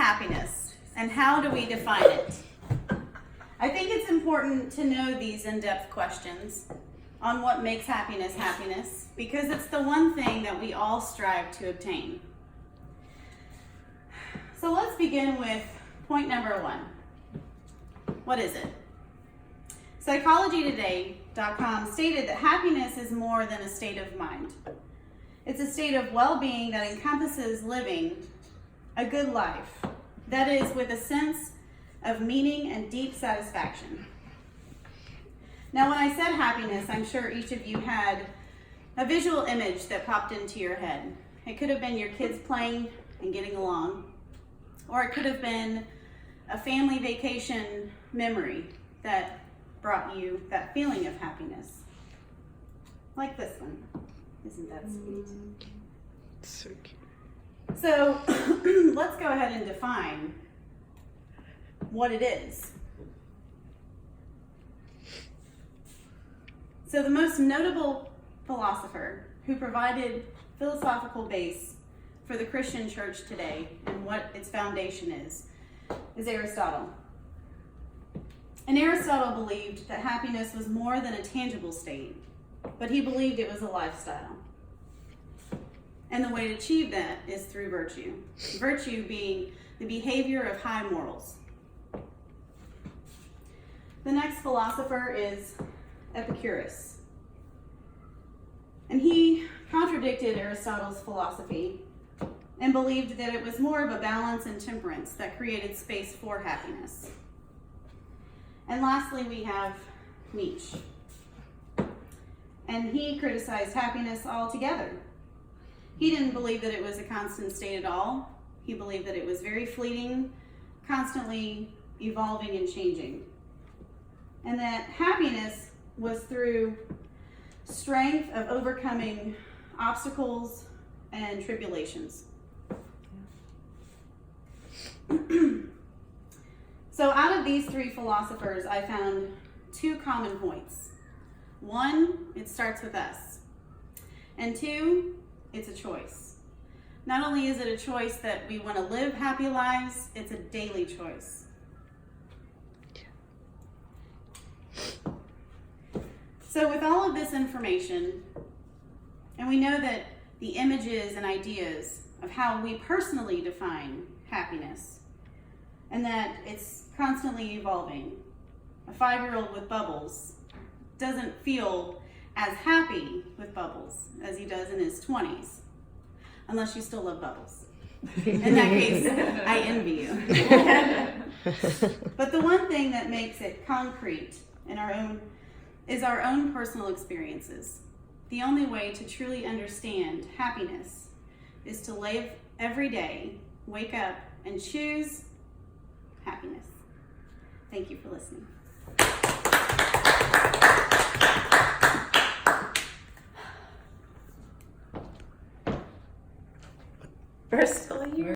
happiness, and how do we define it? I think it's important to know these in-depth questions on what makes happiness happiness, because it's the one thing that we all strive to obtain. So let's begin with point number 1. What is it? PsychologyToday.com stated that happiness is more than a state of mind. It's a state of well-being that encompasses living a good life, that is, with a sense of meaning and deep satisfaction. Now, when I said happiness, I'm sure each of you had a visual image that popped into your head. It could have been your kids playing and getting along, or it could have been a family vacation memory that brought you that feeling of happiness. Like this one. Isn't that sweet? So cute. So let's go ahead and define what it is. So the most notable philosopher who provided philosophical base for the Christian church today and what its foundation is Aristotle. And Aristotle believed that happiness was more than a tangible state, but he believed it was a lifestyle. And the way to achieve that is through virtue. Virtue being the behavior of high morals. The next philosopher is Epicurus. And he contradicted Aristotle's philosophy and believed that it was more of a balance and temperance that created space for happiness. And lastly, we have Nietzsche. And he criticized happiness altogether. He didn't believe that it was a constant state at all. He believed that it was very fleeting, constantly evolving and changing. And that happiness was through strength of overcoming obstacles and tribulations. So out of these 3 philosophers, I found 2 common points. 1, it starts with us. And 2, it's a choice. Not only is it a choice that we want to live happy lives, it's a daily choice. So with all of this information, and we know that the images and ideas of how we personally define happiness, and that it's constantly evolving. A 5-year-old with bubbles doesn't feel as happy with bubbles as he does in his 20s, unless you still love bubbles. In that case, I envy you. But the one thing that makes it concrete in our own personal experiences. The only way to truly understand happiness is to live every day, wake up, and choose happiness. Thank you for listening.